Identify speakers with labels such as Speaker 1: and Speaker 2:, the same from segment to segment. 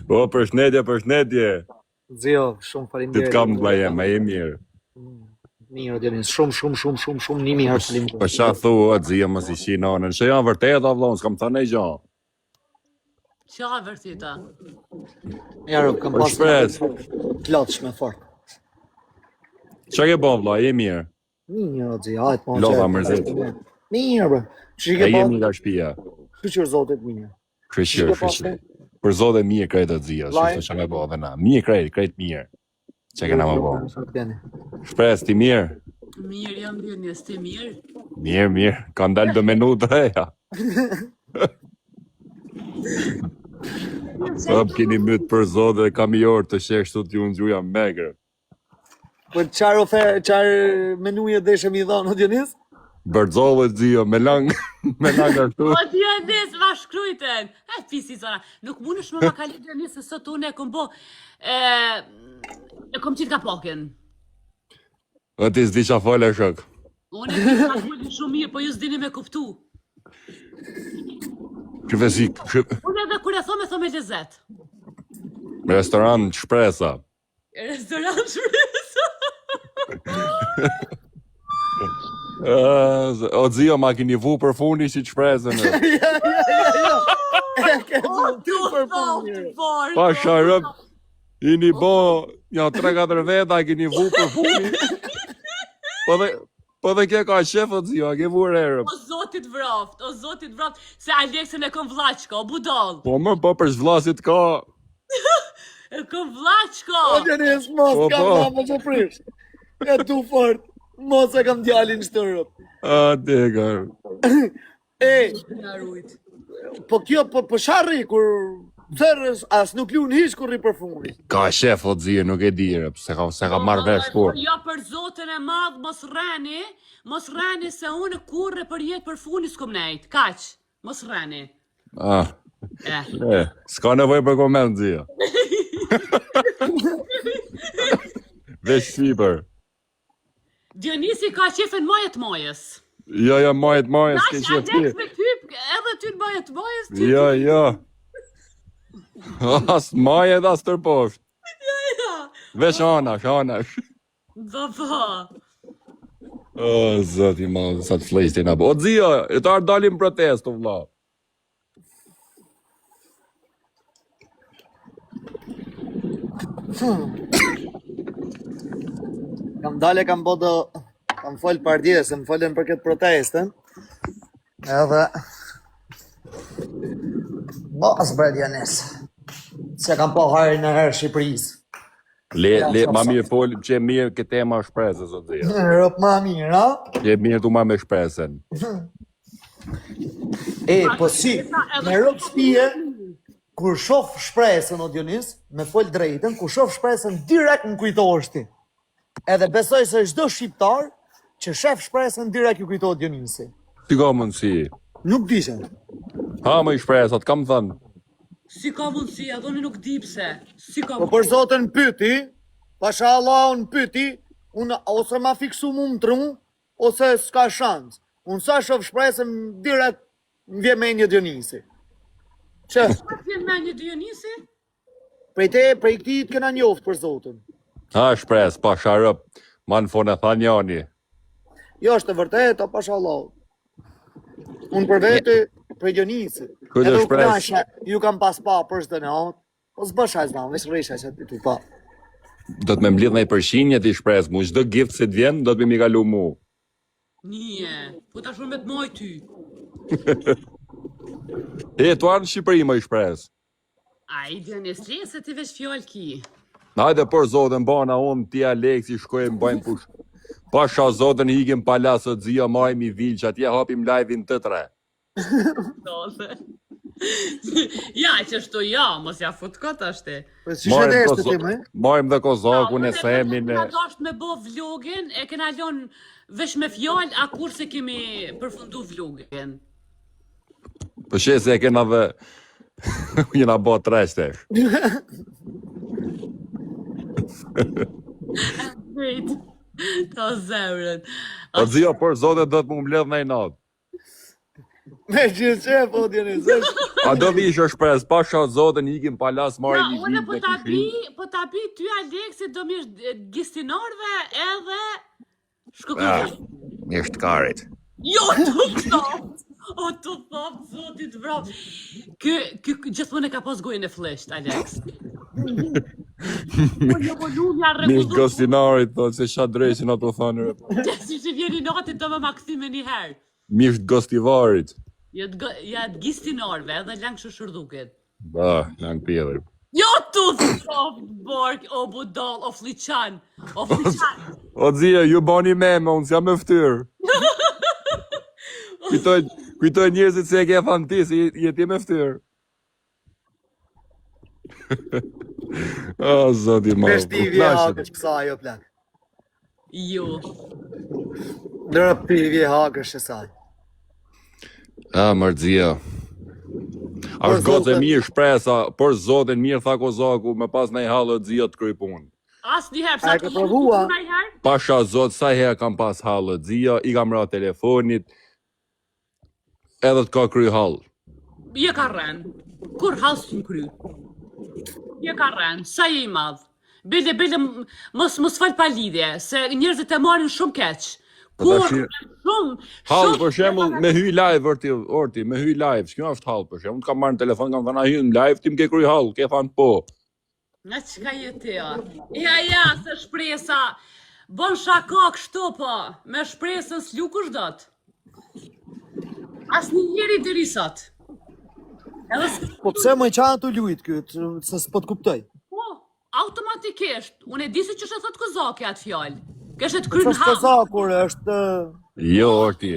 Speaker 1: O, përshëndetje.
Speaker 2: Zio, shumë
Speaker 1: Ti
Speaker 2: faleminderit.
Speaker 1: të kam bëje, më e mirë.
Speaker 2: Mirë, Dionis, shumë 1000 herë faleminderit.
Speaker 1: Po çfarë thua, Zia, mos i shi nonën. Se janë vërtet vëllai, s'kam thënë gjë.
Speaker 3: Qa vërteta?
Speaker 2: Ja, kam
Speaker 1: Po
Speaker 2: pas
Speaker 1: shpres.
Speaker 2: plotshme fort.
Speaker 1: Çka ke bën vëllai, e mirë.
Speaker 2: Mirë, Zio, hajt po.
Speaker 1: Lova mërzit.
Speaker 2: Mirë, bro. Çi ke
Speaker 1: E
Speaker 2: bën?
Speaker 1: jemi nga shtëpia.
Speaker 2: Shqyr zotit mirë.
Speaker 1: Kryqëzor. Për zotë mirë kretë Zia,
Speaker 2: Vllai.
Speaker 1: s'është çka bëu dhe na. Mirë krejt mirë. Çka kena më bën?
Speaker 2: Mirë,
Speaker 1: Shpres ti mirë.
Speaker 3: Mirë jam Dionis, ti mirë?
Speaker 1: Mirë. Ka dalë 2 minuta reja. Po keni myt për zotë dhe kam i orë të sheh kështu ti unë gjuja megër.
Speaker 2: Po çfarë menuje deshe mi dhon, o Dionis?
Speaker 1: Bërzollët Zia me lang ashtu.
Speaker 3: O Dionis, ma shkrujten! E pisi zona, nuk mund është më ma kalit Dionis se sot unë e kom bo, e kom qitë ka poken.
Speaker 1: O ti s'di qa fole shok.
Speaker 3: Unë e ti ka folin shumë mirë, po ju s'dini me kuptu.
Speaker 1: Këvesi,
Speaker 3: Unë edhe kur e thome lezet.
Speaker 1: restoran shpresa.
Speaker 3: Restorant shpresa.
Speaker 1: O Zio, ma kini vu për fundi si shpresën.
Speaker 2: E ke ti për punë.
Speaker 1: Pa sharëp, ini bo, ja 3-4 veta kini vu për fundi. Po dhe ke ka shef o Zio, a ke vu rerë.
Speaker 3: O zotit vraft, se Aleksin e kom vlaqka, o budal.
Speaker 1: Po më, po për zhlasit ka.
Speaker 3: E kom vlaqka.
Speaker 2: O Dionis, mos kam më që prish. E tu fort. Mos e kam djalin shtërëp.
Speaker 1: A, degar.
Speaker 2: E,
Speaker 3: Nga rujt.
Speaker 2: po kjo, po sharri, kur zërës, as nuk lu në hish kur ri për fundi.
Speaker 1: Ka shef o Zio, nuk e dire, se ka marrë vesh kur.
Speaker 3: Jo për zotin e madh, mos rreni se unë kurre për jetë për fundi s'kom nejt. Kaq, mos rreni.
Speaker 1: Ah, s'ka nevoj për koment Zio. Vesh sipër.
Speaker 3: Dionisi ka qefen majet majës.
Speaker 1: Jo, majet, s'ke
Speaker 3: Nash
Speaker 1: qef ti.
Speaker 3: Aleks me typ, edhe ty në majet majës, ty.
Speaker 1: Jo. As majet, as tërposht. Vesh anash.
Speaker 3: Baba.
Speaker 1: O, zoti ma, sa të flejsti na bo. O, Zio, e të ardë dalim protest, o vla.
Speaker 2: Kam folë partije, se më folën për këtë protestën. Edhe... Bas, bre Dionis. Se kam po harë në herë Shqipërisë.
Speaker 1: Ma mirë folim që e mirë këtë tema shpresës, o Zio.
Speaker 2: Rëp ma mirë, a?
Speaker 1: Që e mirë tu ma me shpresën.
Speaker 2: E, po si, me rëp spije, kur shof shpresën, o Dionis, me folë drejtën, kur shof shpresën direkt në kujtohesh ti. Edhe besoj se çdo shqiptar që shef shpresën direkt ju kujtohet Dionisi.
Speaker 1: Si ka mundësi?
Speaker 2: Nuk dishe.
Speaker 1: Ha më i shpresat, kam thënë.
Speaker 3: Si ka mundësi, adhoni nuk di pse. Si ka
Speaker 2: Po për zotën pyti, pasha Allah unë pyti, unë ose ma fiksu mu më tru, ose s'ka shansë. Unë sa shof shpresën direkt më vje menje Dionisi. Që?
Speaker 3: Ka vjen me një Dionisi?
Speaker 2: Prej këti të kena njoftë për zotën.
Speaker 1: Ha shpres, pa sharëp, ma në fone tha njani.
Speaker 2: Jo është e vërtet, o pasha Allah. Unë për vete, prej Dionisi.
Speaker 1: Kujtë
Speaker 2: Edhe u
Speaker 1: shpres.
Speaker 2: knashe, ju kam pas pa për shtë në atë, o s'bësha zna, vesh rrisha që ti tu pa.
Speaker 1: Do të me mblidh në i përshinje ti shpres mu, çdo gift se t'vjen, do të me mi kalu mu.
Speaker 3: Nije, po ta shumë me të moj ty.
Speaker 1: E, tu arë në Shqipëri më i shpres.
Speaker 3: Ai Dionis, le se ti vesh fjall ki.
Speaker 1: Hajde për zotën bana unë, ti Aleksi, shkojmë bëjmë push. Pasha zotën hikim palasët Zia, majmë i vilë që atje hapim live-in të tre.
Speaker 3: Ja, që shtu ja, mos ja fut këtë ashte.
Speaker 2: Po si shëdeshtë ti me?
Speaker 1: Majmë dhe Kozakun e Semin e...
Speaker 3: Unë e dashtë me bo vlogin, e kena lon vesh me fjall, a kur se kemi përfundu vlogin.
Speaker 1: Po shese e kena dhe... Jena bo 3 shtesh.
Speaker 3: Vejt, ta zemrën.
Speaker 1: O Zia, për zote do të mu mbledh në i natë.
Speaker 2: Me gjithë qef, o Dionis, është.
Speaker 1: A do vish o shpres, pasha zotën ikim palas marrë një
Speaker 3: Unë
Speaker 1: vit
Speaker 3: po ta bi ty Aleksi do mish gistinorve edhe
Speaker 1: Mjeshtkarit.
Speaker 3: Jo, të thot! O, të thot, zotit vrap. Ky gjithmonë e ka pas gojën e flesht, Aleks.
Speaker 1: Mjesht gostinarit, thot, se qa drejshin ato thanëre.
Speaker 3: Si që vjeni natit do më këthime një herë.
Speaker 1: Mjesht gostivarit.
Speaker 3: Ja të gistinorve edhe lang shëshërduket.
Speaker 1: Ba, lang pjedhër.
Speaker 3: Jo të thot, Borg, o budal, o fliqan. O fliqan.
Speaker 1: O dzia, ju bani meme, unë s'jam e ftyrë. Kujtoj njerëzit se e ke thanë ti, se jeti me ftyrë. O, zoti ma.
Speaker 2: Veshtivje hagësh kësa jo plak.
Speaker 3: Jo.
Speaker 2: Ndërpivje hagësh e saj.
Speaker 1: A, mërzia. Ashtë gotë e mirë shpresa, për zotin mirë tha Kozaku, me pas nej halë dzia të kryj punë.
Speaker 3: As njëherë,
Speaker 2: A e ke provua?
Speaker 1: Pasha zot, sa herë kam pas halë dzia, i kam ra telefonit, edhe të ka kryj halë.
Speaker 3: Je ka rren. Kur halës të më kry? Je ka rren. Sa je i madh? Bile, mos fal pa lidhje, se njerëzit e marrin shumë keq. Kur, shumë...
Speaker 1: Halë për shembull me hy live, orti, me hy live, s'kjo është halë për shembull, të kam marrë në telefon, kam thënë a hyn live, ti më ke kryj halë, ke thanë po.
Speaker 3: Nga qka jeti, ja? Ja, se shpresa, bon shaka kështu, po, me shpresën s'lukush dot. As një njeri të risat.
Speaker 2: Po pse më qanë të lujt këtë, se s'po të kuptoj.
Speaker 3: Po, automatikisht, unë e di se që shë thot Kozaki atë fjallë. Kështë të krynë
Speaker 2: Është Kozakur, është...
Speaker 1: Jo, orti.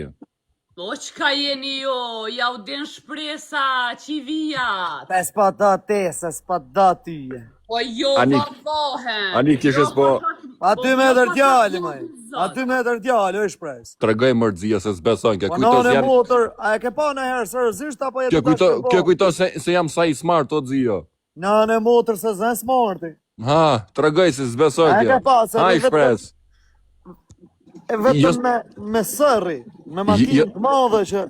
Speaker 3: Po, qka jeni jo, ja u den shpresa, qivijat.
Speaker 2: Pes pa da te, se s'pa da tyje.
Speaker 3: Po jo, vallahen.
Speaker 1: Ani kishes po...
Speaker 2: A 2 metër djali, maj. A 2 metër djali, është pres.
Speaker 1: Tregoj mërzia se s'beson, kjo
Speaker 2: Po
Speaker 1: kujto se
Speaker 2: në
Speaker 1: jam...
Speaker 2: motër, a e ke pa në herë sërëzisht, apo jetë
Speaker 1: Kjo kujto se jam sa i smart, o dzio.
Speaker 2: Në motër se zën smarti.
Speaker 1: Ha, tregoj se s'beson
Speaker 2: A e
Speaker 1: kjo.
Speaker 2: ke pa, se
Speaker 1: Ha, i
Speaker 2: vetëm-
Speaker 1: shpres.
Speaker 2: E vetëm me sërri, me makinë të madhe që...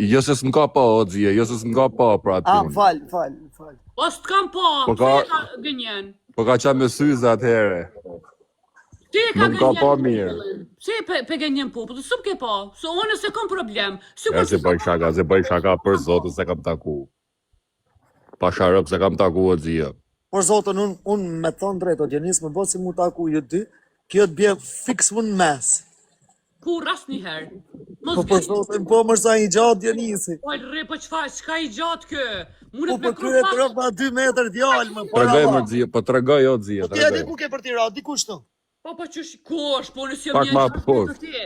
Speaker 1: Jo se s'mka pa, o dzio, jo se s'mka pa pra atë
Speaker 2: A,
Speaker 1: punë.
Speaker 2: fal.
Speaker 3: Po s'kam po,
Speaker 1: Po
Speaker 3: pse
Speaker 1: ka-
Speaker 3: ka gënjen?
Speaker 1: Po ka qa me syze atëhere.
Speaker 3: Ti e ka
Speaker 1: Nuk ka
Speaker 3: gënjen?
Speaker 1: pa mirë.
Speaker 3: Pse pe gënjen po, po të s'm ke pa, se unë se kam problem.
Speaker 1: Ja se bëj shaka për zotën se kam taku. Pa sharëp se kam taku, o dzio.
Speaker 2: Por zotën, unë me thonë drejt, o Dionis, më bëtë si mu taku ju dy, kjo të bje fix unë mes.
Speaker 3: Kur ras një herë.
Speaker 2: Po për zotën, po mërsa i gjatë Dionisi.
Speaker 3: Po rre, po qka i gjatë kë?
Speaker 2: Po
Speaker 3: Mune
Speaker 2: për kryet të rëpë ma 2 metër djallë, më para
Speaker 1: Tregoj
Speaker 2: va.
Speaker 1: mërzia, po tregoj, o dzio,
Speaker 2: Po ti e di
Speaker 1: tregoj.
Speaker 2: ku ke për tira, di ku shtu?
Speaker 3: Po qësh, kosh, po nësë jam
Speaker 1: Pak ma poshtë.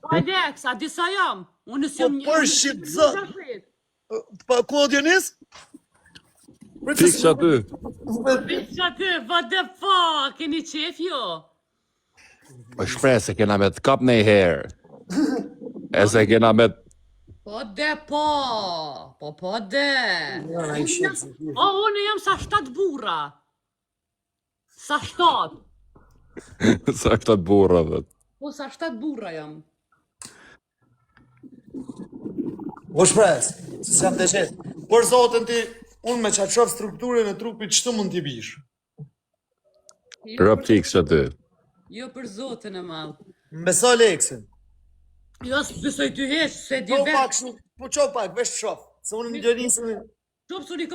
Speaker 3: Po Alex, a disa jam? Unë nësë jam
Speaker 2: Po për shqit zot. Po ku o Dionis?
Speaker 1: Fix që aty.
Speaker 3: Qa të, what the fuck, keni qef jo?
Speaker 1: Po shprej se kena me të kap nej herë. E se kena me të...
Speaker 3: Po de po. Po de.
Speaker 2: Ja, na i shqit.
Speaker 3: O, unë jam sa 7 burra. Sa 7.
Speaker 1: Sa këta burra, vet.
Speaker 3: Po sa 7 burra jam.
Speaker 2: Po shpres, se jam të qetë. Por zotën ti, unë me qatë shof strukturën e trupit, qëtu mund t'i bish?
Speaker 1: Rëp fix që aty.
Speaker 3: Jo për zotën e madhë.
Speaker 2: Mbeso Aleksin.
Speaker 3: Jo, s'besoj ty heq, se di
Speaker 2: Po
Speaker 3: vetë.
Speaker 2: pak shu, po qo pak, vesh shof. Se unë në Dionisin...
Speaker 3: Qopë së një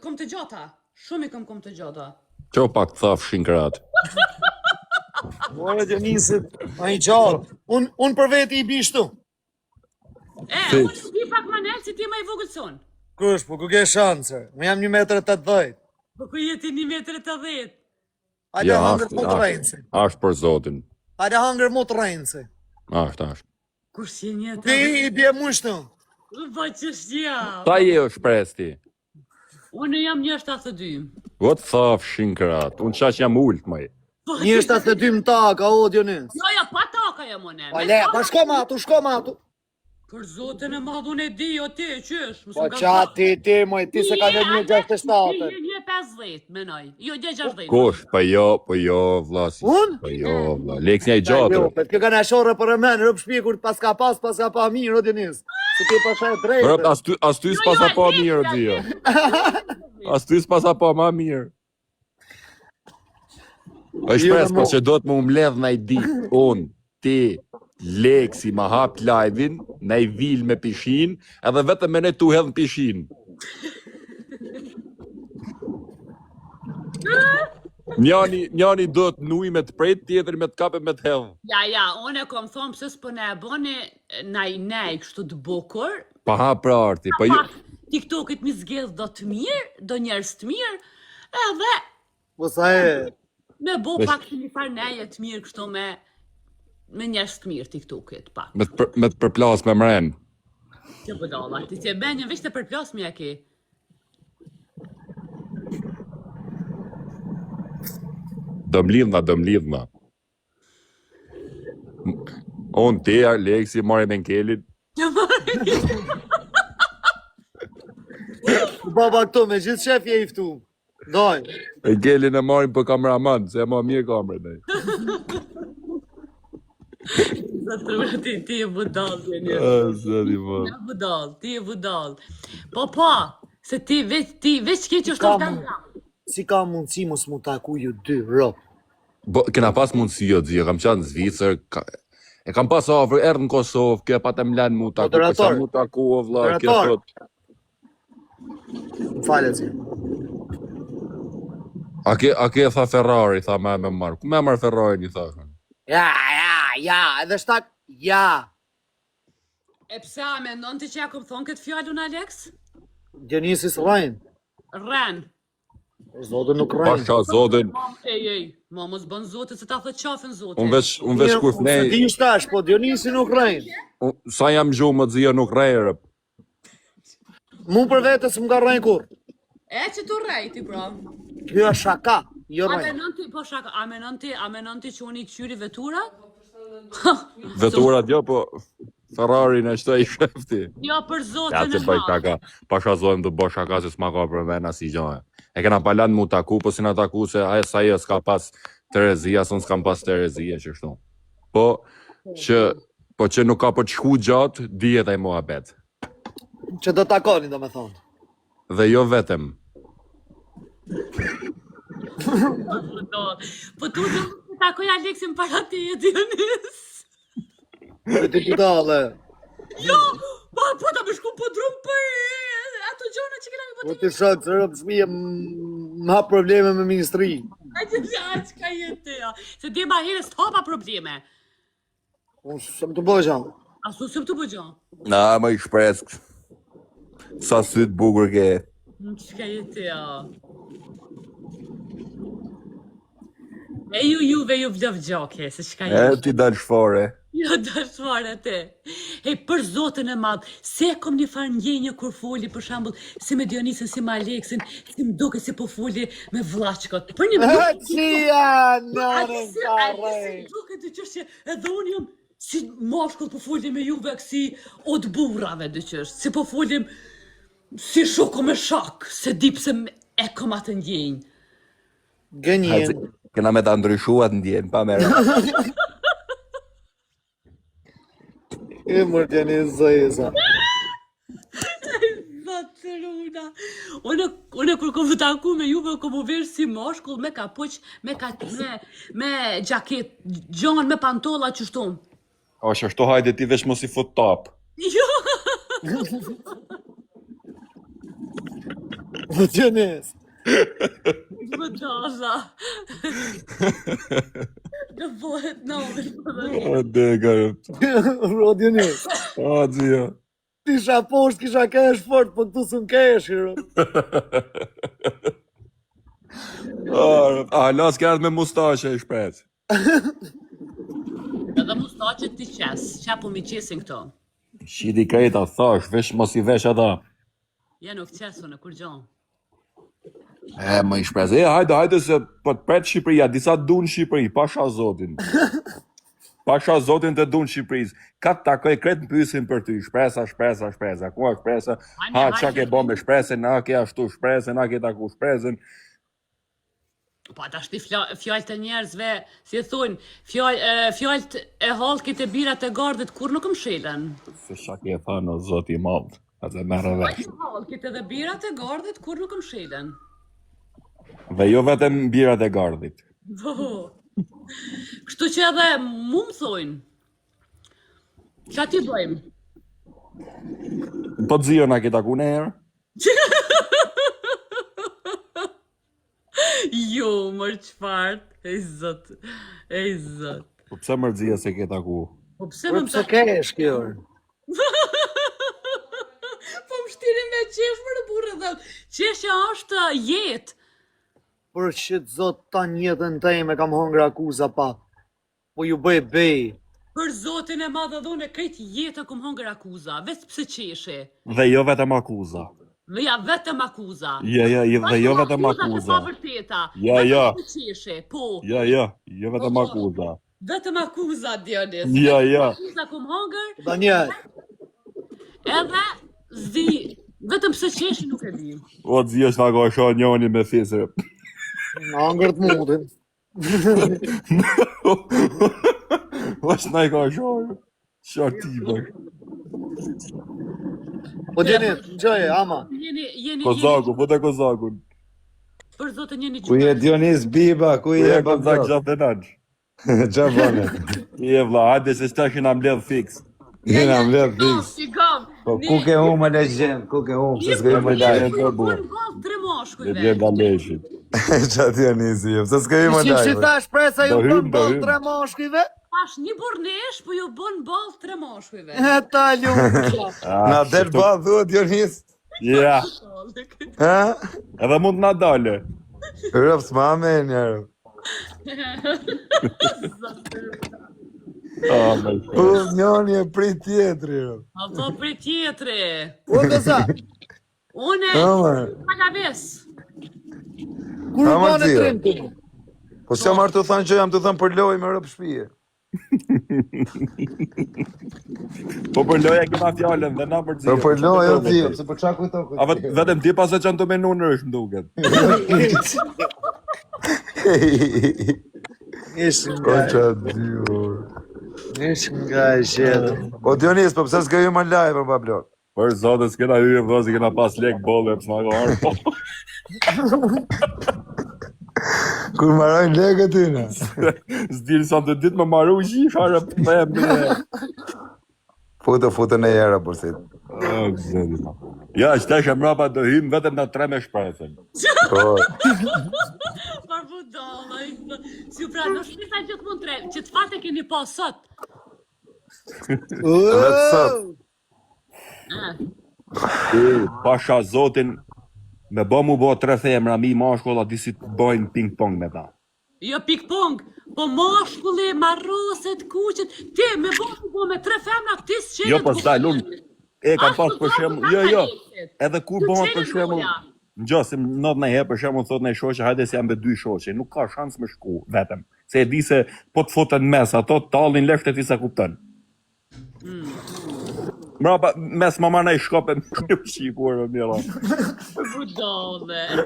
Speaker 3: kom të gjata. Shumë i kom të gjata.
Speaker 1: Qo pak të thaf shinkrat.
Speaker 2: Ore Dionisit, a i gjatë. Unë për veti i bish tu.
Speaker 3: Unë ti pak më nelë, si ti ma i vogël son.
Speaker 2: Kush, po ku ke shanse? Më jam 1,80 m.
Speaker 3: Po ku jeti 1,80 m?
Speaker 2: Hajde
Speaker 1: Ja,
Speaker 2: hangër mu të rejnësi.
Speaker 1: Ashtë për zotin.
Speaker 2: Hajde hangër mu të rejnësi.
Speaker 1: Ashtë.
Speaker 3: Kur si një
Speaker 2: Ti
Speaker 3: të...
Speaker 2: i bje mu shtu.
Speaker 3: Po që shqia.
Speaker 1: Ta je o shpresti.
Speaker 3: Unë jam 1,72 m.
Speaker 1: Vot thaf shinkrat. Unë qash jam ullët, maj.
Speaker 2: 1,72 m taka, o Dionis.
Speaker 3: Jo, pa taka jam unë.
Speaker 2: Pa le, pa shko ma atu.
Speaker 3: Për zotin e madh unë e di, o ti, qysh?
Speaker 2: Po qa ti, moj, ti se ka dhe 1.67.
Speaker 3: Një 50, menoj. Jo, 60.
Speaker 1: Kush, po jo, vlla.
Speaker 2: Unë?
Speaker 1: Po jo, vlla. Leksia i gjatë.
Speaker 2: Jo, për kjo ka në shorë për e menë, rëpë shpje kur pas ka pa mirë, o Dionis. Se ti pasha e drejtë.
Speaker 1: Rëp, as ty s'pasa pa mirë, dhja. As ty s'pasa pa ma mirë. është pres, po që do të më umledh na i ditë, unë, ti, Leksi ma hap live-in, na i vil me pishin, edhe vetëm me ne tu hedhën pishin. Njani do të nuj me të prejt, tjetër me të kape me të hedhë.
Speaker 3: Ja, unë e kom thonë pëse s'po ne e boni nej kështu të bukur.
Speaker 1: Pa ha pra arti, pa ju...
Speaker 3: TikTokit mi zgjedh do të mirë, do njerës të mirë, edhe...
Speaker 2: Po sa e...
Speaker 3: Me bo pak të një farë neje të mirë kështu me njerës të mirë TikTokit, pak.
Speaker 1: Me të përplas me mren.
Speaker 3: Që bëdalla, ti që e benjën veç të përplas me ki.
Speaker 1: Do mlidhna. Unë, ti, Leksi, marri me nkelit.
Speaker 2: Baba këto, me gjithë shef je i ftu. Doj.
Speaker 1: E nkelin e marrin për kameraman, se e ma mirë kamerë dhe.
Speaker 3: Ti e budal, ti e budal. Po, se ti veç ke që është të
Speaker 2: Si ka mundësi mos mu taku ju dy, rop?
Speaker 1: Kena pas mundësi jo dhja, kam qanë në Zvicër, e kam pas afrë, erë në Kosovë, ke pa të mlen mu taku, përsa mu taku, o vla, kjo thot.
Speaker 2: Më falë zi.
Speaker 1: A ke tha Ferrari, tha me marrë, ku me marrë Ferrari një tha?
Speaker 2: Ja, edhe shtak, ja.
Speaker 3: E pse, a me ndonë ti që ja kom thonë këtë fjallun, Alex?
Speaker 2: Dionisis rajnë.
Speaker 3: Ren.
Speaker 2: Zotën nuk rajnë.
Speaker 1: Pasha, zotën.
Speaker 3: Ma mos bën zotit, se ta thë qafën zotit.
Speaker 1: Unë veç kur fnej...
Speaker 2: Se ti shtash, po Dionisi nuk rajnë.
Speaker 1: Sa jam gjumë më dzia nuk rejrë.
Speaker 2: Mu për vetës më ka rajnë kur.
Speaker 3: E që tu rejti, pra.
Speaker 2: Kjo është shaka, jo
Speaker 3: A
Speaker 2: rajnë.
Speaker 3: menon ti, po shaka, a menon ti që unë i qyri vetura?
Speaker 1: Veturat jo, po Ferrari në shtë i shefti.
Speaker 3: Jo, për
Speaker 1: Ja
Speaker 3: zotin
Speaker 1: që
Speaker 3: e
Speaker 1: bëj
Speaker 3: madh.
Speaker 1: shaka, pasha zojmë të bëj shaka se s'ma ka për vena si gjojë. E kena palan mu taku, po si na taku se sa i s'ka pas Terezia, son s'kam pas Terezia që shtu. Po që nuk ka për qku gjatë, dijet e mua bet.
Speaker 2: Që do takoni, do me thonë.
Speaker 1: Dhe jo vetëm.
Speaker 3: Po tu do të takoj Aleksin para ti e Dionis.
Speaker 2: E ti pitale.
Speaker 3: Jo, po ta më shku po drum për ato gjona që kena me
Speaker 2: Po ti shëtë, se rëpë shmije më ha probleme me ministri.
Speaker 3: A që ka jetë ja. Se di ma herë s'hapa probleme.
Speaker 2: Unë së më të bëjë gjanë.
Speaker 3: Asu se më të bëgjon.
Speaker 1: Na, më i shpresk. Sa sytë bukur ke.
Speaker 3: Që ka jetë ja. E juve ju vlëv gjoke, se që ka jetë.
Speaker 1: Ti dal shfare.
Speaker 3: Jo, dashmare te. E për zotën e madh, se kom një farë ndjenjë kur foli, për shembull, si me Dionisën, si me Aleksin, si më duke si po foli me vllachkot. Për një
Speaker 2: Qia, nërën
Speaker 3: farë. Duke të qështë që edhe unë jam si mashkull po folim me juve kësi o të burrave dhe qështë, si po folim si shoko me shak, se di pse e kom atë ndjenjë.
Speaker 2: Gënjen.
Speaker 1: Kena me të ndryshuat ndjen, pa merë.
Speaker 2: E mërë tjeni zëjësa.
Speaker 3: Vatëruna. Une kur kom të taku me juve, kom u verë si mashkull, me kapuq, me gjaket, gjon, me pantolla qështon.
Speaker 1: O, që shto hajde ti vesh mos i fut top.
Speaker 3: Jo!
Speaker 2: Po tjenis.
Speaker 3: Vëdalla. Në bëhet nëmër.
Speaker 1: O, degarët.
Speaker 2: Ro tjenis.
Speaker 1: O, dzio.
Speaker 2: Tisha poshtë, kisha kesh fort, po këtu së në kesh, hiro.
Speaker 1: Las kërët me mustashe i shpret.
Speaker 3: Edhe mustaqet ti qes, qa po mi qesin këto.
Speaker 1: Shidi krejta, thash, vesh mos i vesh ata.
Speaker 3: Ja nuk qesu në kur gjon.
Speaker 1: E, më i shprez. Hajde se po të pret Shqipëria, disa du në Shqipëri, pasha zotin. Pasha zotin të dunë Shqipërisë. Ka të takoj kretë në pysin për ty. Shpresa. Ku a shpresa? Ha, qa ke bo me shpresen, a ke ashtu shpresen, a ke taku shpresen.
Speaker 3: Po ata shti fjallët e njerëzve, si thonë, fjallët e halkit e birat e gardit kur nuk më shelen.
Speaker 1: Se qa ke thënë o zoti madh, atë merre vesh.
Speaker 3: Halkit edhe birat e gardit kur nuk më shelen.
Speaker 1: Dhe jo vetëm birat e gardit.
Speaker 3: Po. Kështu që edhe mu më thojnë. Qa ti bëjmë?
Speaker 1: Po të zio na ke taku në herë?
Speaker 3: Jo, mërë qëfart, e zot.
Speaker 1: Po pse mërzia se ke taku?
Speaker 3: Po pse
Speaker 2: Po
Speaker 3: më
Speaker 2: pse kesh kjo?
Speaker 3: Po më shtirin me qesh më në burë dhe qeshja është jetë.
Speaker 2: Për shit zot ta jetën teme kam hongër akuza pa. Po ju bëj bej.
Speaker 3: Për zotin e madhe dhune krejt jetë kum hongër akuza, vetë pse qeshe.
Speaker 1: Dhe jo vetëm akuza.
Speaker 3: Dhe ja vetëm akuza.
Speaker 1: Dhe jo vetëm akuza.
Speaker 3: Pa vërteta.
Speaker 1: Ja.
Speaker 3: Vetëm pse qeshe, po.
Speaker 1: Jo vetëm akuza.
Speaker 3: Vetëm akuza, Dionis.
Speaker 1: Ja.
Speaker 3: Akuza kum hongër,
Speaker 2: Daniel,
Speaker 3: edhe zi, vetëm pse qeshe nuk e di.
Speaker 1: O të zio shna ka shoh njoni me fisër.
Speaker 2: në hongër të mundin.
Speaker 1: O shna i ka shoh. Shoh ti bësh.
Speaker 2: Po Dionit, gjoje, ama.
Speaker 3: Jeni
Speaker 1: Kozaku, po të kozakun.
Speaker 3: për zotin jeni
Speaker 4: Ku je Dionis Biba, ku je
Speaker 1: Kozak
Speaker 4: babak?
Speaker 1: gjatë në nëgjë.
Speaker 4: Qa bane?
Speaker 1: Je vla, hajde se s'ta kina mbledh fix.
Speaker 4: Jena mbledh fix.
Speaker 3: Si gam.
Speaker 4: Po ku ke humë legend, ku ke humë, se s'ka më lajë.
Speaker 1: Je të bu.
Speaker 3: Bën gol tre
Speaker 1: Dhe
Speaker 3: moshkujve.
Speaker 1: bje daleshit.
Speaker 4: Qa Dionisi, se s'ka më
Speaker 2: Si
Speaker 4: lajë.
Speaker 2: ta shpresa ju
Speaker 1: Do
Speaker 2: bën
Speaker 1: hym, do
Speaker 2: ball
Speaker 1: hym.
Speaker 2: tre moshkujve?
Speaker 3: Tash një burnesh, po ju bën ball tre moshkujve.
Speaker 2: E ta lumë.
Speaker 4: Na del ba, thua Dionis?
Speaker 1: Ja,
Speaker 4: Ha?
Speaker 1: edhe mund na dale.
Speaker 4: Rëf s'ma me njerë. Po, njoni e prit tjetëri, rëf.
Speaker 3: Ato për tjetri.
Speaker 2: O gëza,
Speaker 3: Une,
Speaker 4: Ama,
Speaker 3: palaves.
Speaker 2: kur u
Speaker 4: Ama
Speaker 2: bane
Speaker 4: t'zio.
Speaker 2: trim të mu?
Speaker 4: po s'ja marrë të thanë që jam të thanë për loj me rëp shpije.
Speaker 1: Po për loja kema fjallën dhe na për
Speaker 4: Po
Speaker 1: zio.
Speaker 4: për loj, o t'zio, se po qa kujto
Speaker 1: A vetëm ti pas e që në të menu në është nduket.
Speaker 2: Ish
Speaker 4: O
Speaker 2: nga,
Speaker 4: qa t'zio.
Speaker 2: ish nga e shetë.
Speaker 4: O Dionis, po pse s'ka ju më lajë për bablok?
Speaker 1: Për zotës kena hyrë vëzi, kena pas lek bolle, pësë nga ka arë.
Speaker 4: Kur marrojnë legët ty në?
Speaker 1: S'diri sa të ditë më maru gjish, arë për me bre.
Speaker 4: Futë në jera, përsit.
Speaker 1: Ja, qëtesh e mrapa do hymë vetëm në 3 me shpresën.
Speaker 4: Po,
Speaker 3: Për budalla, si u pra, në shpisa gjithmonë tre, që të fate keni pas sot.
Speaker 4: vetë sot.
Speaker 1: Pasha zotin, me bo mu bo 3 femra, mi mashkulla, disi të bojnë ping-pong me ta.
Speaker 3: Jo ping-pong, po mashkulli, marroset, kuqet, ti me bo me tre femna, ti s'qelet.
Speaker 1: Jo, po s'daj, unë e kam pas për shemull, jo, edhe kur bohen për shemull, Ngjo, se not në herë për shembull thot në shoqe, hajde se janë me 2 shoqe, nuk ka shans me shku vetëm. Se e di se po të foten mes, ato tallin leftë ti sa kupton. Mrapa mes mama na I shkope në shqipuar me mira.
Speaker 3: Budale.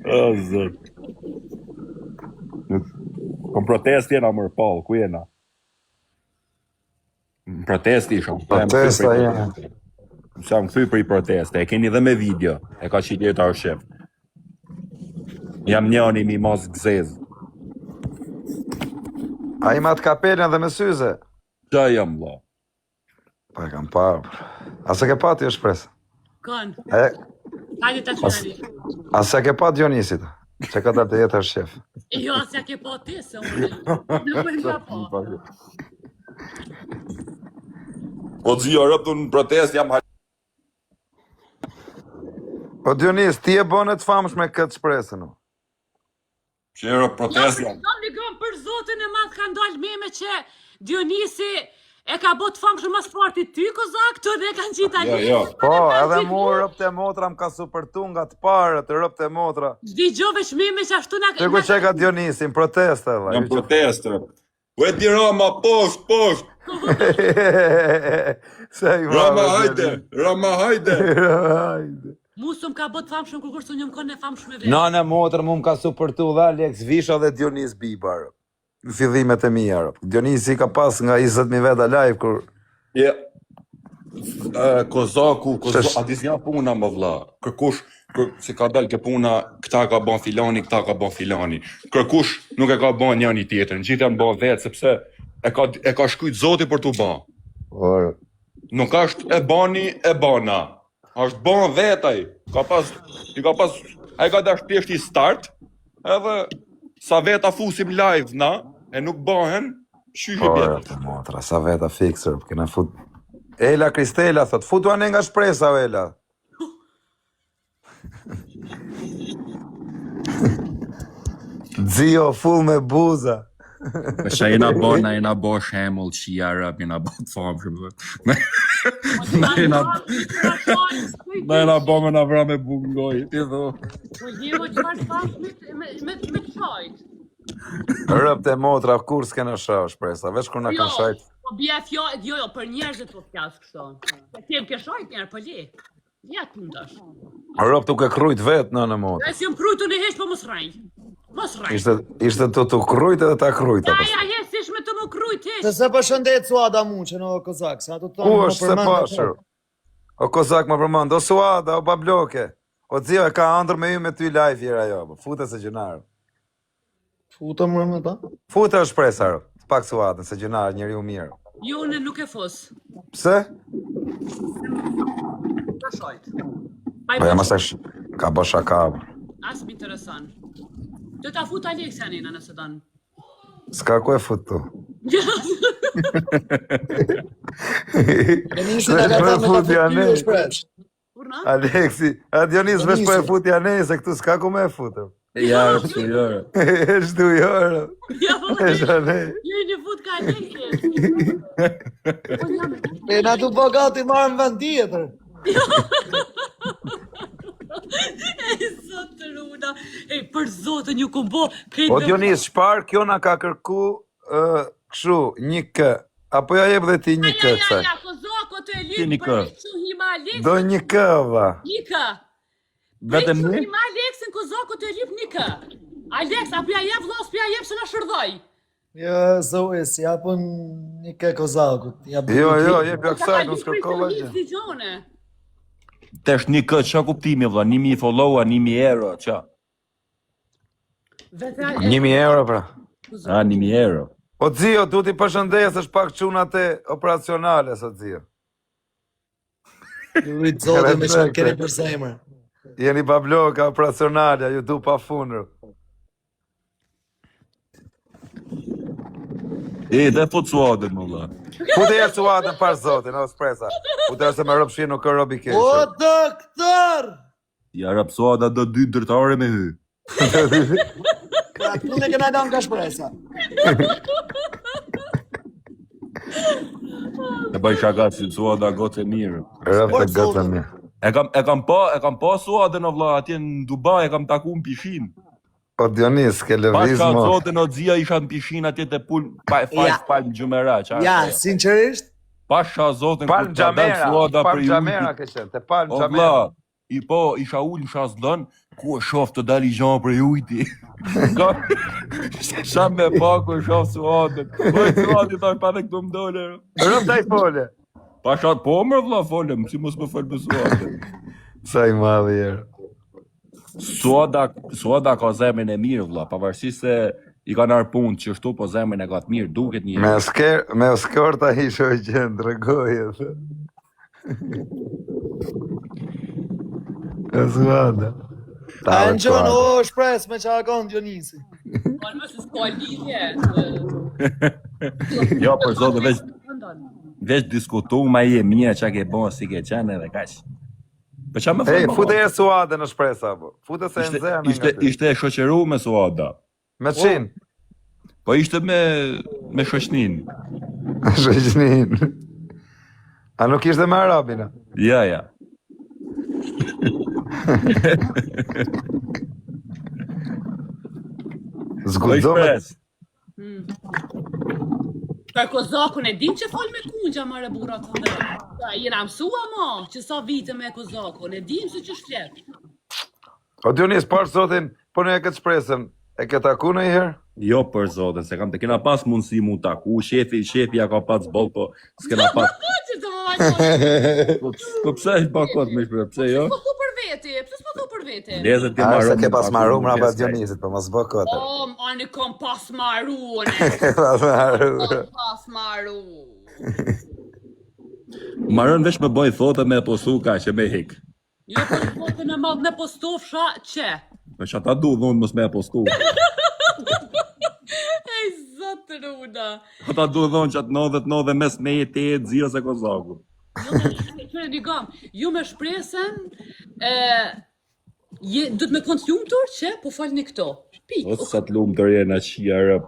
Speaker 1: O zot. Kom protest jena mërë Paul, ku jena? Protesti isham.
Speaker 4: Protesta jena.
Speaker 1: Sa më kthy për I proteste, e keni dhe me video, e ka qitë jetar shef. Jam njëni mi mos gzez.
Speaker 4: A I mat kapelën dhe me syze?
Speaker 1: Qa jam, vlla?
Speaker 4: Pa e kam parë. A se ke pa ti është presë?
Speaker 3: Kon,
Speaker 4: E,
Speaker 3: hajde ta qenari.
Speaker 4: a se ke pa Dionisit? Që ka dalë të jetë është shef.
Speaker 3: Jo, asja ke po ti, se unë. Nuk e nga po.
Speaker 1: O zio, rëptu në protest jam
Speaker 4: O Dionis, ti e bënë të famshme këtë shpresën, o?
Speaker 1: Qero protest jam.
Speaker 3: Kam një gëm për zotin e madh ka ndalë meme që Dionisi E ka bot famshëm mas parti ty, kozak, të dhe kanë qita
Speaker 1: Jo,
Speaker 3: lidhë.
Speaker 1: jo.
Speaker 4: Po, edhe mu rëpt e motra më ka supertu nga të parët, rëpt e motra.
Speaker 3: Zdigjove shmime që ashtu na...
Speaker 4: Që ku që ka Dionisin, proteste, valla.
Speaker 1: Jam protestë. U e di Rama, poshtë. Rama, hajde.
Speaker 4: Hajde.
Speaker 3: Musëm ka bot famshëm kur kërstu një më kënë e famshme vetë.
Speaker 4: Nane motrë mu më ka supertu dhe Alex Visha dhe Dionis Bibar. Në fillimet e mija. Dionisi ka pas nga 20.000 veta live, kur...
Speaker 1: Ja. Kozaku, a dis një puna më vlla. Kërkush, si ka dalë ke puna, këta ka bon filani, këta ka bon filani. Kërkush nuk e ka bon njëni tjetër, në gjithë janë bon vetë, sepse e ka shkujt Zoti për t'u bon.
Speaker 4: Orë.
Speaker 1: Nuk është e bani, e bana. Është bon vetaj. Ai ka dash thjesht i start, edhe sa veta fusim live na, e nuk bëhen, shyhe
Speaker 4: Orë,
Speaker 1: bjetët.
Speaker 4: të motra, sa veta fixer, kena fut... Ela Kristela thot, futu anë nga shpresa, Ela. Zio full me buza.
Speaker 1: Që jena bo shemull që Arab, jena bo të famë shumë. Jena bo me në vra me bungoj, ti dho.
Speaker 3: Po jevo që marë famshme me të shajt.
Speaker 4: Rëpt e motra, kur s'kena shah shpresa, veç kur na kanë shajt.
Speaker 3: Po bia jo, për njerëzit po flasë kështu. Se kem ke shajt njerë, po le. Ja të puntash.
Speaker 4: Rëpt u ke krujt vetë, në motra.
Speaker 3: E si më krujtu në hesh, po mos rranj. Mos rranj.
Speaker 4: Ishte të krujt edhe ta krujt.
Speaker 3: Ja, sish me të më krujt hesh.
Speaker 2: Se se përshëndet Suada mu që në Kozak, se ato tonë
Speaker 4: Ku
Speaker 2: më
Speaker 4: është se pashër? O Kozak më përmend, o Suada, o Babloke. O Zio e ka andër me ju me ty live jera jo, fute se gjënarë.
Speaker 2: Futëm më me ta?
Speaker 4: Fute është presarë, të pak Suada, se gjënarë njëri u mirë.
Speaker 3: Jo, unë nuk e fos.
Speaker 4: Pse?
Speaker 3: Ka shajt.
Speaker 4: Po jam asash, ka bë shaka.
Speaker 3: As më intereson. Të ta fut Aleksanina nëse don.
Speaker 4: S'ka ku e fut tu.
Speaker 2: Denisi nga ka me ta futi e shpresh.
Speaker 3: Urna?
Speaker 4: Aleksi, a Dionis vesh po e fut janë se këtu s'ka ku me e futëm.
Speaker 1: Ja, është jërë.
Speaker 4: Është du jorë.
Speaker 3: Ja, po.
Speaker 4: Është ane.
Speaker 3: Je një fut ka Aleksin.
Speaker 2: E na tu po gati marrëm vend tjetër.
Speaker 3: E zotë runa. E për zotën ju kumbo.
Speaker 4: O Dionis, shpar kjo na ka kërku këshu, një kë. Apo ja jep dhe ti një kë,
Speaker 3: Ja, kozoko të e
Speaker 1: Ti një
Speaker 3: lip
Speaker 1: kë.
Speaker 3: për që hima Aleksin.
Speaker 4: Do një kë, va.
Speaker 3: Një kë.
Speaker 1: Vetëm
Speaker 3: Për
Speaker 1: një?
Speaker 3: që hima Aleksin kozoko të e lip një kë. Aleks, apo ja jep vlos, apo ja jep se na shërdoj.
Speaker 2: Jo, zoes, japën një ke Kozakut.
Speaker 4: Jo, jep ja kësaj, nuk s'kërkova gjë.
Speaker 3: gjë.
Speaker 1: Tesh një këtë, qa kuptimi, vla? 1.000 followa, 1.000 euro, qa?
Speaker 4: 1.000 euro, pra.
Speaker 1: A, 1.000 euro.
Speaker 4: O Zio, du t'i përshëndesësh pak çunat e operacionale, o Zio.
Speaker 2: Ju rritë zote me që keni për zemër.
Speaker 4: Jeni babloka operacionale, ju du pa funër.
Speaker 1: E, dhe fut suadën, më vla.
Speaker 4: Fute e suatën par zotin, o spresa. Fute se me rëpshin nuk ka robi
Speaker 2: O,
Speaker 4: keshë.
Speaker 2: doktor!
Speaker 1: Ja rap suada do 2 dërtare me hy.
Speaker 2: Ka të në këna donë ka shpresa.
Speaker 1: E bëj shaka si suada gotë e mirë.
Speaker 4: Rëpë të gëtë një.
Speaker 1: E kam pa suadën, o vla, atje në Dubai, e kam taku në pishin.
Speaker 4: O Dionis, ke lëviz
Speaker 1: Bashka
Speaker 4: mo.
Speaker 1: zotën o dzia isha në pishin atje të pul, palm gjumera, qa?
Speaker 2: Ja, sinqerisht,
Speaker 1: Pasha zotën
Speaker 4: Palm
Speaker 1: kur ka dalë
Speaker 4: Gjamera,
Speaker 1: suada
Speaker 4: Palm
Speaker 1: për
Speaker 4: Gjamera
Speaker 1: ujtë.
Speaker 4: ke qenë, te Palm
Speaker 1: O
Speaker 4: Gjamera.
Speaker 1: vla, isha ullë, isha zdën, ku e shof të dali gjanë për ujti. Sa me pa ku e shof suadën. Po e suadën tash pa dhe këtu më dole.
Speaker 4: Rëpë taj fole.
Speaker 1: Pasha po më vla folëm, si mos më folë për suadën.
Speaker 4: Sa i madhe jërë.
Speaker 1: Suada ka zemën e mirë vla, pavarësisht se i ka nërë punë që shtu, po zemën e ka të mirë, duket një.
Speaker 4: Me skorta i shoj qenë, drëgoje. E suada.
Speaker 2: a në gjënë, o, shpres me që akon Dionisi.
Speaker 3: Po në se s'ka lidhje.
Speaker 1: Jo, për zotë, veç diskutu ma i e mija që ke bon si ke qenë edhe kaq. Për qa me
Speaker 4: Ej,
Speaker 1: folë?
Speaker 4: fute e suade në shpresa, po. Fute se e në zemë nga ty.
Speaker 1: Ishte shoqeru me suada.
Speaker 4: Me qinë.
Speaker 1: Po ishte me shoqnin.
Speaker 4: Shoqnin. A nuk ishte me arabin? A?
Speaker 1: Ja, ja.
Speaker 4: Zgudzo me...
Speaker 3: Për kozakun e dim që fol me kungja mare burat të ndër. Jena mësua ma, që sa vite me kozakun, e dim se që shflet.
Speaker 4: O Dionis, parë sotin, po në e këtë shpresën, e këtë taku në i herë?
Speaker 1: Jo për zotin, se kam të kena pas mundësi mu taku, shefi ja ka pas bol, po s'kena pas...
Speaker 3: Që të më vajtë.
Speaker 1: Po pse e bakot me shpër, pse jo?
Speaker 3: Po thu për veti, pse s'po thu për veti?
Speaker 1: Lezet ti
Speaker 4: A,
Speaker 1: marrë...
Speaker 4: se ke pas maru më rapa Dionisit, po mos bë këtë.
Speaker 3: Ani kom pas maru, pas maru.
Speaker 1: Marrën veç me boj thotë me postu ka që me hik.
Speaker 3: Jo për fotën e madh me postofsha që?
Speaker 1: Me që ata du dhunë mos me postu.
Speaker 3: Ej, zotë runa.
Speaker 1: Ata du dhunë që atë 90 mes me jetë e zirës e kozaku.
Speaker 3: Qëre një gam, ju me shpresen, du të me kontë lumëtur që po falni këto. Pik.
Speaker 1: O sa të lumë të rjena qia rëp.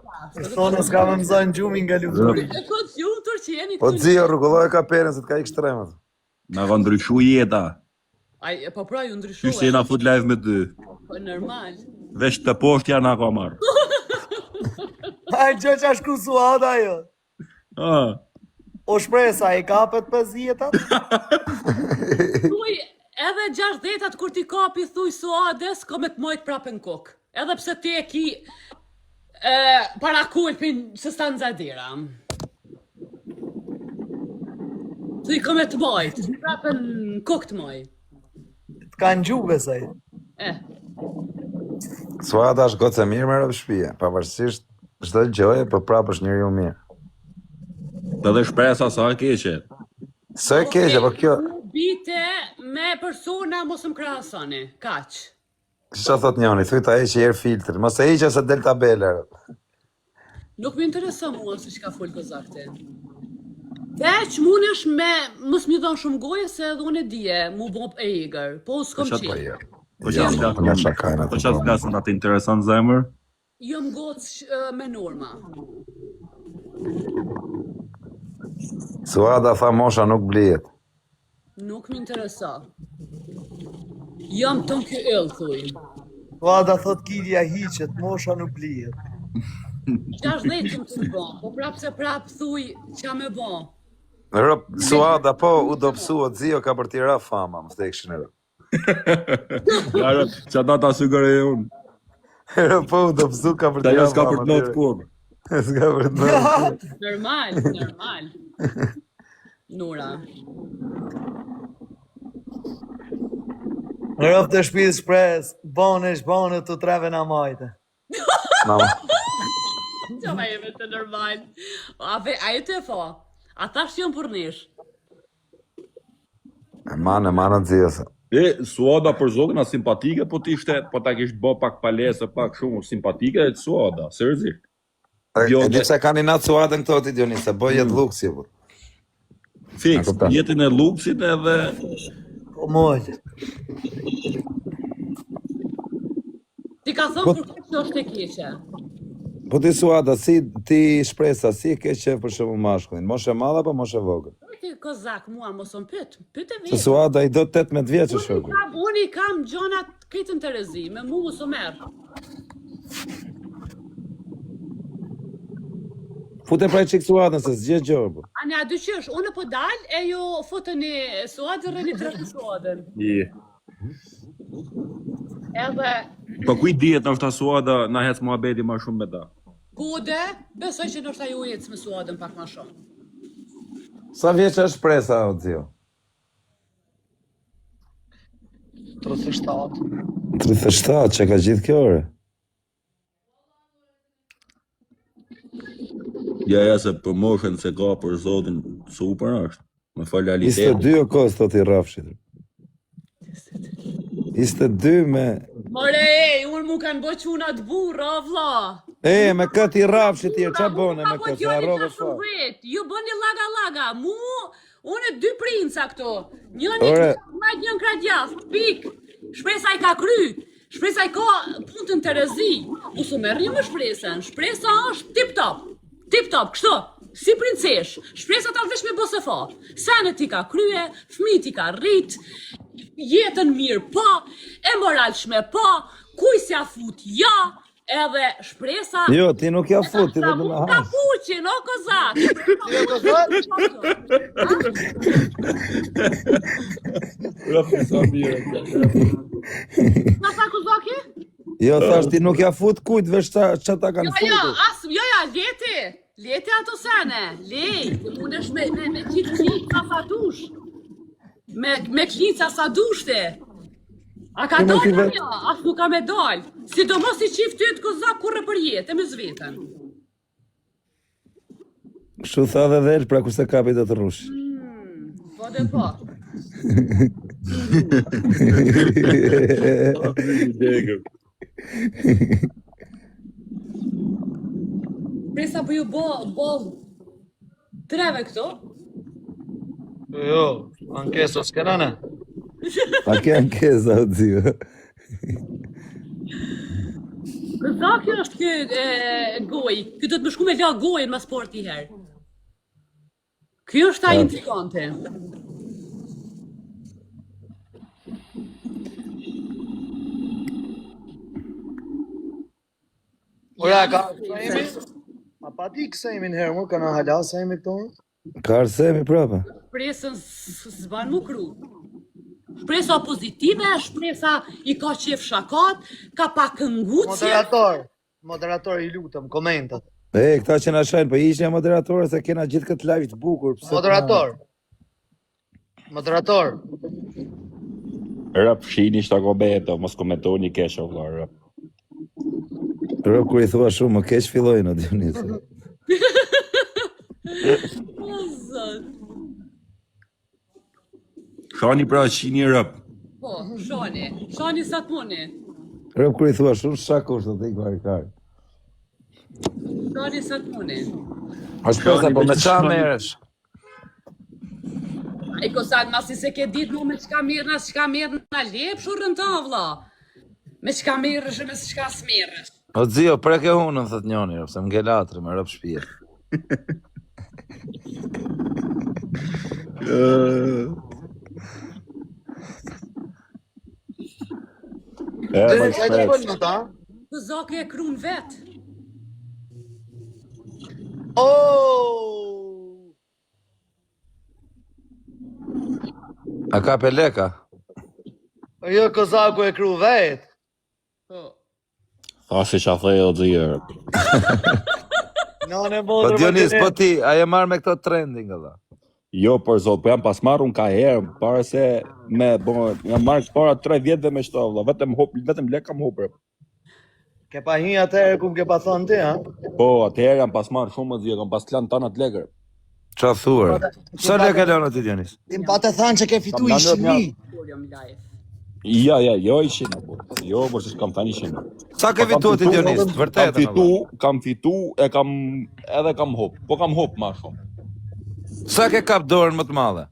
Speaker 2: Thonë s'ka me mëzojnë gjumin nga lumëturi.
Speaker 3: E kontë lumëtur që jeni
Speaker 4: Po Zio, rrugulloj ka perën, se të ka i kështremat.
Speaker 1: Na ka ndryshu jeta.
Speaker 3: Aj, po pra ju ndryshu.
Speaker 1: Qysh jena fut live me dy.
Speaker 3: Po normal.
Speaker 1: Veç të poshtë ja na ka marrë.
Speaker 2: Aj, që që shku suada jo.
Speaker 1: Ah.
Speaker 2: O shpresa, i kapet për zjetat?
Speaker 3: Thuj, edhe 60-at kur ti kapi thuj suades, ko me të mojt prapë në kokë. Edhe pse ti e ki para kulpin që s'ta nëzadira. Thuj ko me të mojt, prapë në kokë të moj.
Speaker 2: Të kanë gjuve saj.
Speaker 4: Suada është gotë e mirë me rëpë shpije, pavarësisht çdo gjoje, për prapë është njeriu mirë.
Speaker 1: Të dhe shpresa sa keqe.
Speaker 4: Së e keqe, po kjo...
Speaker 3: Bite me persona mos më krahasoni, kaq.
Speaker 4: Që thot njoni, thuj ta heqë herë filtr, mos e heqë se del tabele.
Speaker 3: Nuk më intereson mua se çka fol kozakte. Veç munesh me mos më dhon shumë goje se edhe unë e dije, mu bo e eger, po s'kom qi.
Speaker 1: Po që flasën atë interesant zemër?
Speaker 3: Jo më gocë me norma.
Speaker 4: Suada tha mosha nuk blihet.
Speaker 3: Nuk më interesa. Jam ton ky yll, thuj.
Speaker 2: Suada thot kilja hiqet, mosha nuk blihet.
Speaker 3: 60 më të bo, po prapë se prapë thuj qa me bo.
Speaker 4: Rëp, Suada po, u do pësu o Zio ka për tira fama, më stekshin e rëp.
Speaker 1: Jarë, që ata ta sugare e unë.
Speaker 4: Rëp, po, u do pësu ka për
Speaker 1: Ta
Speaker 4: tira
Speaker 1: jo
Speaker 4: fama.
Speaker 1: s'ka për të nëtë kur.
Speaker 4: S'ka për të nëtë.
Speaker 3: Normal. Nura.
Speaker 2: Rëp të shpis shpres, bane të treve na majte.
Speaker 3: Qa ma jeme të normal. Ajo të e fa. Ata shqion për nesh.
Speaker 4: E manë Zio se.
Speaker 1: E, Suada për zotin a simpatike, po t'ishte, po ta kisht bo pak palesë, pak shumë simpatike, e Suada, sërzisht.
Speaker 4: E di pse kanë i natë Suadën këto ti Dionis, se bëj jetë luksi.
Speaker 1: Fix, jetin e luksit edhe...
Speaker 2: Po mollë.
Speaker 3: Ti ka thonë për këtë që është e keqe.
Speaker 4: Po ti Suada, si ti shpresa, si ke qef për shumë mashkullin? Moshe madha po moshe vogël?
Speaker 3: Ti kozak mua mos më pyet e
Speaker 4: Se
Speaker 3: vetë.
Speaker 4: Suada i do 18 vjeçë shoku.
Speaker 3: Unë i kam gjonat këtën të rezi, me mu mos o merë.
Speaker 4: Fute pra i qik Suadën, se s'gje gjorë, po.
Speaker 3: Ane a dyqysh, unë po dal e jo fotën e suadën rëni të rëni suadën. Edhe
Speaker 1: Po kuj dihet në është ta Suada na hec muhabeti ma shumë me ta?
Speaker 3: gode, besoj që nështë ajo jetës me suadën pak ma shumë.
Speaker 4: Sa vjeçë është shpresa, o Zio?
Speaker 2: 37.
Speaker 4: 37, që ka gjithë kjo ore?
Speaker 1: Ja, se për moshën se ka për zotin super është. Me falalitet.
Speaker 4: 22 o kos, thot i rafshit. 22 me...
Speaker 3: More, unë mu kanë bo quna të burra, vla.
Speaker 4: Me këtë i rafshit tjerë, qa bone me këtë, se arrove fa.
Speaker 3: Ju bëni laga, unë e 2 princa këto. Njëni
Speaker 4: Ore.
Speaker 3: majt njën kradjas, pik. Shpresa i ka kry. Shpresa i ka punën të rezi. Usu merë një më shpresen. Shpresa është tip top, kështu. si princesh, shpresa ta vesh me bosefa. Senet ti ka krye, fëmijët ti ka rrit, jetën mirë pa, e moralshme pa, kuj s'ja fut ja, edhe shpresa...
Speaker 4: Jo, ti nuk ja fut, ti vetëm e hash.
Speaker 3: Kapuqin, o kozak!
Speaker 2: Jo, kozak?
Speaker 1: Rapi sa mirë.
Speaker 3: Nga sa kozaki?
Speaker 4: Jo, thash ti nuk ja fut kujt vesh ç'a ta kanë futur.
Speaker 3: Leti ato sene, lej, ti mundesh me qitë klica sa dush. Me klica sa dush ti. A ka dalë nga ja, as nuk ka me dalë. Sidomos i qift ty të kozak kurre për jetë, me zveten.
Speaker 4: Kështu tha dhe dhelë, pra kurse kapi do të rrush.
Speaker 3: Po dhe po. Presa për ju bo dreve këto?
Speaker 2: Jo, ankeso s'kena ne.
Speaker 4: A ke ankesa, o zio?
Speaker 3: Këta kjo është kjo goj, kjo do të më shku me la gojën ma sport i herë. Kjo është ta intrigante.
Speaker 2: Ora, ka arsemi? A pa ti kësejmi në herë, mu, ka na hala sejmi këto?
Speaker 4: Ka arsemi prapa.
Speaker 3: Shpresën s'ban mu kru. Shpresa pozitive, shpresa i ka qef shakat, ka pak këngucje.
Speaker 2: Moderator i lutëm, komentat.
Speaker 4: Këta që na shajnë, po ishja moderatorë se kena gjithë këtë live të bukur.
Speaker 2: Moderator.
Speaker 1: Rap shini shta kobeto, mos komentoni kesh o vla rap.
Speaker 4: Rap kur i thua shumë, më keq fillojnë, o Dionis.
Speaker 3: O zot.
Speaker 1: Shani pra shini rap.
Speaker 3: Po, shani sa të muni.
Speaker 4: Rap kur i thua shumë, shako është të i kvarikar.
Speaker 3: Shani sa të muni.
Speaker 4: është pesa, po me qa merësh?
Speaker 3: I kosak, masi se ke dit mu me qka mirë na lep shurën ta, vla. Me qka mirësh e me qka s'mirësh.
Speaker 4: O zio, preke hunën, thët njoni, se më gelatri, me rëp shpirë.
Speaker 3: Këzake e krun vetë.
Speaker 4: A ka peleka?
Speaker 2: Jo, kozaku e kru vetë.
Speaker 1: Thashe që a thej o dzirë.
Speaker 4: Po Dionis, po ti, a je marrë me këto trending edhe?
Speaker 1: Jo, për zot, po jam pas marrë unë ka herë, pare se jam marrë para 3 vjetëve me shto, vla, vetëm lek kam hopër.
Speaker 2: Ke pa hi atëherë kum ke pa thonë ti, ha?
Speaker 1: Po, atëherë jam pas marrë shumë dzirë, kam pas klanë tanat legër.
Speaker 4: Qa thuar? Sa lek e leonë ti, Dionis?
Speaker 2: Ti pa të thanë që ke fitu i shimi.
Speaker 1: Jo, ishin, jo, por që s'kam thani ishin.
Speaker 4: Sa ke fitu ti, Dionis? Vërtet?
Speaker 1: Kam fitu, edhe kam hop, po kam hop ma shumë.
Speaker 4: Sa ke kap dorën më të madhe?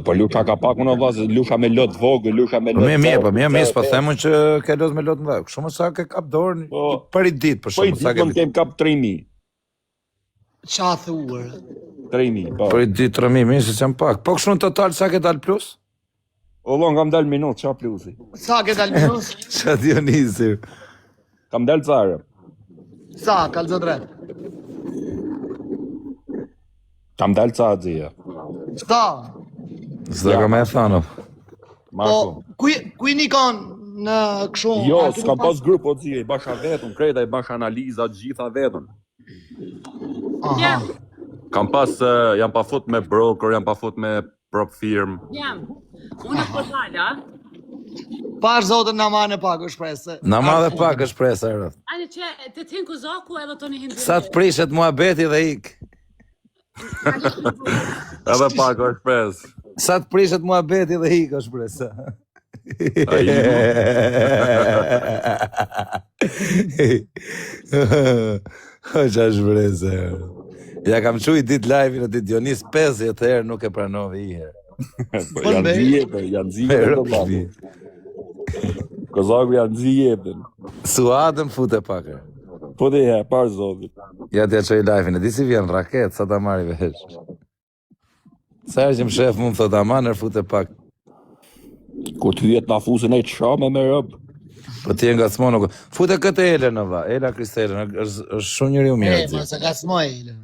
Speaker 1: Po lusha ka pak unë vazë, lusha me lot vogë, lusha me lot...
Speaker 4: Mirë, s'po themun që ke lot me lot më dhe. Shumë sa ke kap dorën, për i ditë, për shumë sa ke ditë.
Speaker 1: Po i ditë më kem kap 3.000.
Speaker 2: Qa thuar?
Speaker 1: 3.000, po.
Speaker 4: Për i ditë 3.000, mirë se që më pak. Po kështu në total, sa ke dal plus?
Speaker 1: Ollon, kam dal minut, qa plusi?
Speaker 2: Sa ke dal minut?
Speaker 4: Qa Dionisi?
Speaker 1: Kam dal carë.
Speaker 2: Sa, kalzo drejt?
Speaker 1: Kam dal carë, dzija.
Speaker 2: Sa?
Speaker 4: Zda ka me e thano.
Speaker 2: Po, kuj një kanë në këshon?
Speaker 1: Jo, s'kam pas grup, o dzija, i basha vetën, krejta i basha analiza, gjitha vetën. Kam pas, jam pa fut me broker, jam pa fut me prop firm.
Speaker 3: Unë po thala.
Speaker 2: Pash zotën në ma në pak është presë.
Speaker 4: Në ma dhe pak është presë, e rëth.
Speaker 3: Ane që të tin kuzaku edhe të një hindu.
Speaker 4: Sa të prishet mua beti dhe ik.
Speaker 1: Edhe pak është presë.
Speaker 4: Sa të prishet mua beti dhe ik është presë. O që është presë, e rëth. Ja kam quj dit live në dit Dionis 50 herë nuk e pranove i herë.
Speaker 1: Janë zhjetër. Kozaku janë zhjetër.
Speaker 4: Suadën fute pak e.
Speaker 1: Po dhe ja, parë zotit.
Speaker 4: Ja t'ja qoj live-in, e di si vjen raket, sa ta marri vesh. Sa herë që më shef mund thot ama nërfute pak.
Speaker 1: Kur të vjetë na fusën e qame me rëbë.
Speaker 4: Po ti e nga cmo nuk... Fute këtë Elen në va, Ela Kristelën, është shumë njëri u mirë.
Speaker 2: Ma se ka smoj, Elën.